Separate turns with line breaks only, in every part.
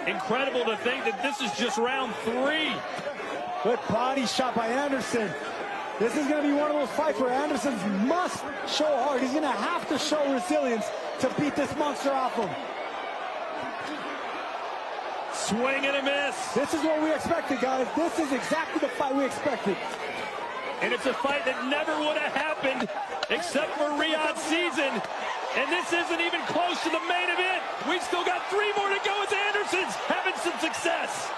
Incredible to think that this is just round 3.
Good body shot by Anderson. This is going to be one of those fights where Anderson must show heart. He's going to have to show resilience to beat this monster off him.
Swing and a miss.
This is what we expected, guys. This is exactly the fight we expected.
And it's a fight that never would have happened except for Riyadh season. And this isn't even close to the main event. We've still got 3 more to go as Anderson's having some success.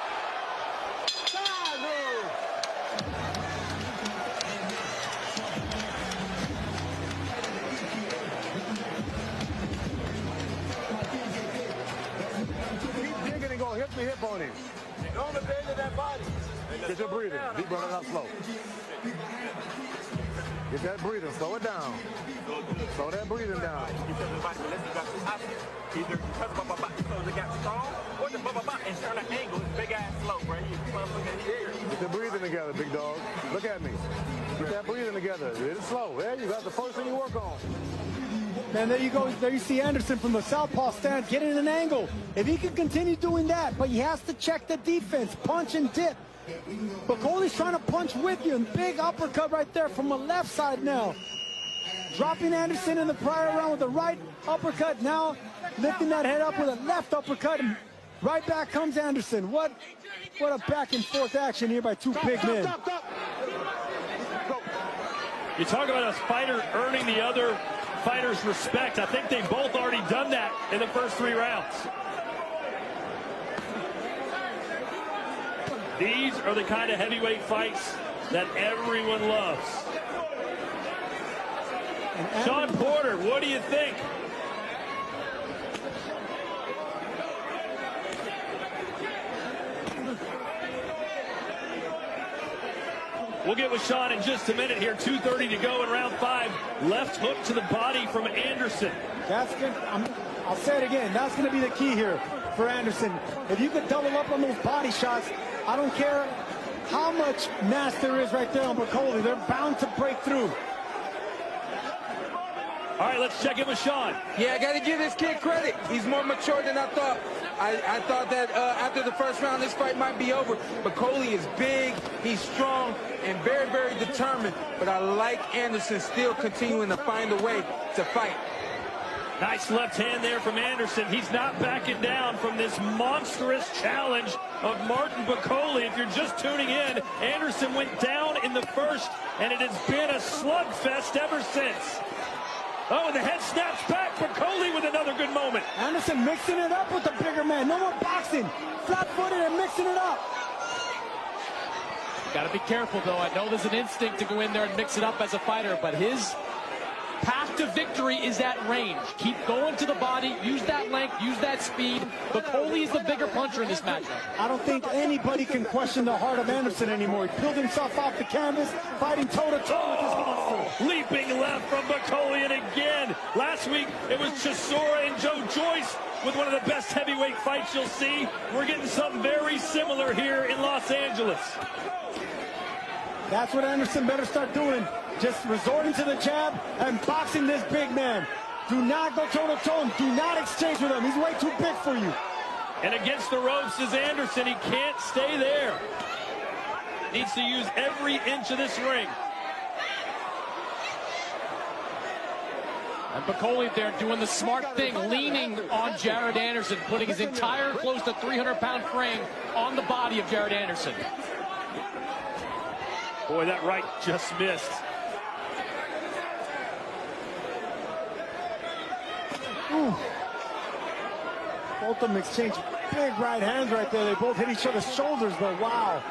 Keep digging and go hip to hip on him. Don't abandon that body. Get your breathing. Keep running out slow. Get that breathing. Slow it down. Slow that breathing down.
Either because the gap strong or the and turn an angle. It's big ass slow, bro.
Get the breathing together, big dog. Look at me. Get that breathing together. It's slow. There you go. That's the first thing you work on.
Man, there you go. There you see Anderson from the southpaw stance getting an angle. If he can continue doing that, but he has to check the defense, punch and dip. Bakole's trying to punch with you, and big uppercut right there from the left side now. Dropping Anderson in the prior round with the right uppercut. Now lifting that head up with a left uppercut, and right back comes Anderson. What a back and forth action here by 2 big men.
You talk about a fighter earning the other fighter's respect. I think they've both already done that in the first 3 rounds. These are the kind of heavyweight fights that everyone loves. Sean Porter, what do you think? We'll get with Sean in just a minute here. 2:30 to go in round 5. Left hook to the body from Anderson.
That's good. I'll say it again. That's going to be the key here for Anderson. If you could double up on those body shots, I don't care how much mass there is right there on Bakole. They're bound to break through.
All right, let's check in with Sean.
Yeah, I got to give this kid credit. He's more mature than I thought. I thought that after the first round, this fight might be over. Bakole is big, he's strong, and very, very determined. But I like Anderson still continuing to find a way to fight.
Nice left hand there from Anderson. He's not backing down from this monstrous challenge of Martin Bakole. If you're just tuning in, Anderson went down in the first, and it has been a slugfest ever since. Oh, and the head snaps back. Bakole with another good moment.
Anderson mixing it up with the bigger man. No more boxing. Flat-footed and mixing it up.
Got to be careful, though. I know there's an instinct to go in there and mix it up as a fighter, but his path to victory is that range. Keep going to the body, use that length, use that speed. Bakole is the bigger puncher in this matchup.
I don't think anybody can question the heart of Anderson anymore. He peeled himself off the canvas, fighting toe-to-toe with this monster.
Leaping left from Bakole, and again. Last week, it was Chisora and Joe Joyce with one of the best heavyweight fights you'll see. We're getting something very similar here in Los Angeles.
That's what Anderson better start doing. Just resorting to the jab and boxing this big man. Do not go toe-to-toe and do not exchange with him. He's way too big for you.
And against the ropes is Anderson. He can't stay there. Needs to use every inch of this ring.
And Bakole there doing the smart thing, leaning on Jared Anderson, putting his entire close to 300-pound frame on the body of Jared Anderson.
Boy, that right just missed.
Ooh. Both of them exchange big right hands right there. They both hit each other's shoulders, but wow.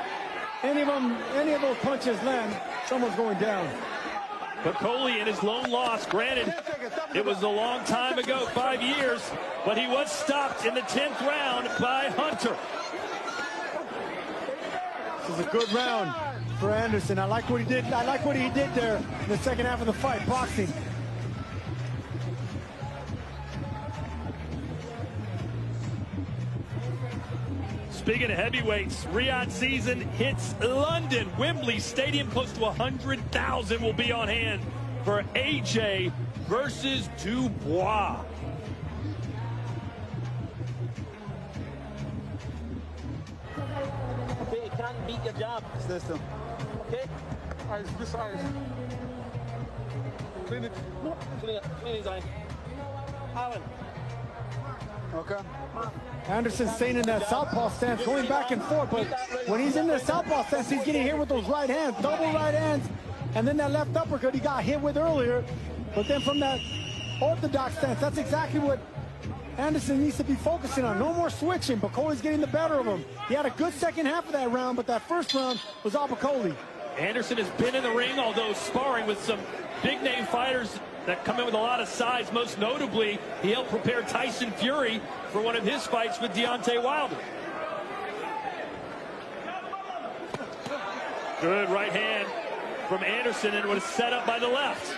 Any of those punches land, someone's going down.
Bakole in his lone loss, granted, it was a long time ago, 5 years, but he was stopped in the 10th round by Hunter.
This is a good round for Anderson. I like what he did. I like what he did there in the second half of the fight, boxing.
Speaking of heavyweights, Riyadh season hits London. Wembley Stadium, close to 100,000 will be on hand for AJ versus Dubois.
can't beat your job.
System.
Okay?
Ice, this ice. Clean it.
Clean his eye. Alan.
Okay.
Anderson staying in that southpaw stance, going back and forth, but when he's in the southpaw stance, he's getting hit with those right hands, double right hands, and then that left uppercut he got hit with earlier. But then from that orthodox stance, that's exactly what Anderson needs to be focusing on. No more switching. Bakole's getting the better of him. He had a good second half of that round, but that first round was all Bakole.
Anderson has been in the ring, although sparring with some big-name fighters that come in with a lot of size. Most notably, he helped prepare Tyson Fury for one of his fights with Deontay Wilder. Good right hand from Anderson, and was set up by the left.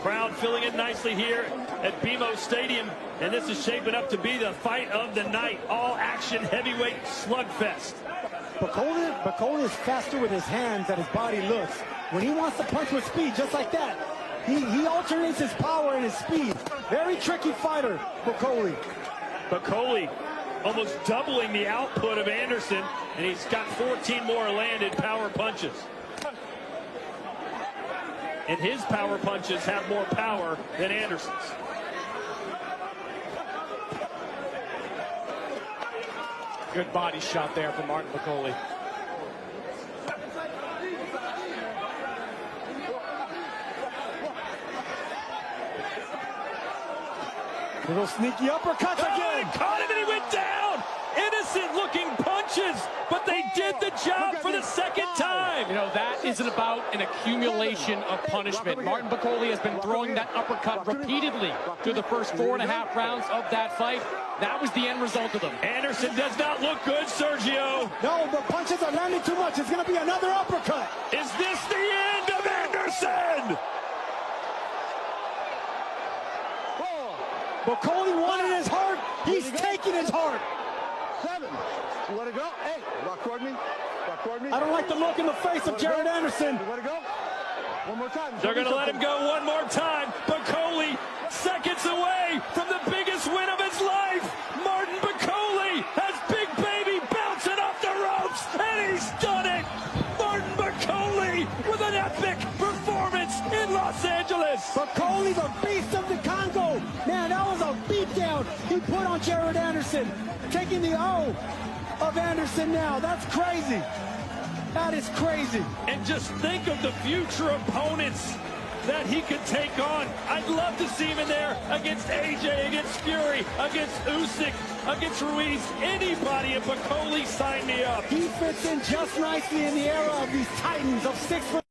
Crowd filling in nicely here at BMO Stadium, and this is shaping up to be the fight of the night. All-action heavyweight slugfest.
Bakole is faster with his hands than his body looks. When he wants to punch with speed, just like that, he alternates his power and his speed. Very tricky fighter, Bakole.
Bakole almost doubling the output of Anderson, and he's got 14 more landed power punches. And his power punches have more power than Anderson's.
Good body shot there from Martin Bakole.
Little sneaky uppercuts again.
He caught him and he went down. Innocent looking punches, but they did the job for the second time.
You know, that isn't about an accumulation of punishment. Martin Bakole has been throwing that uppercut repeatedly through the first 4.5 rounds of that fight. That was the end result of them.
Anderson does not look good, Sergio.
No, the punches are landing too much. It's going to be another uppercut.
Is this the end of Anderson?
Bakole wanted his heart. He's taking his heart.
7. You want to go? Hey, walk toward me. Walk toward me.
I don't like the look in the face of Jared Anderson.
You want to go? One more time.
They're going to let him go one more time. Bakole seconds away from the biggest win of his life. Martin Bakole has Big Baby bouncing off the ropes, and he's done it. Martin Bakole with an epic performance in Los Angeles.
Bakole's a beast of the Congo. Man, that was a beatdown he put on Jared Anderson. Taking the O of Anderson now. That's crazy. That is crazy.
And just think of the future opponents that he could take on. I'd love to see him in there against AJ, against Fury, against Usyk, against Ruiz. Anybody at Bakole, sign me up.
He fits in just nicely in the era of these titans of 6 foot.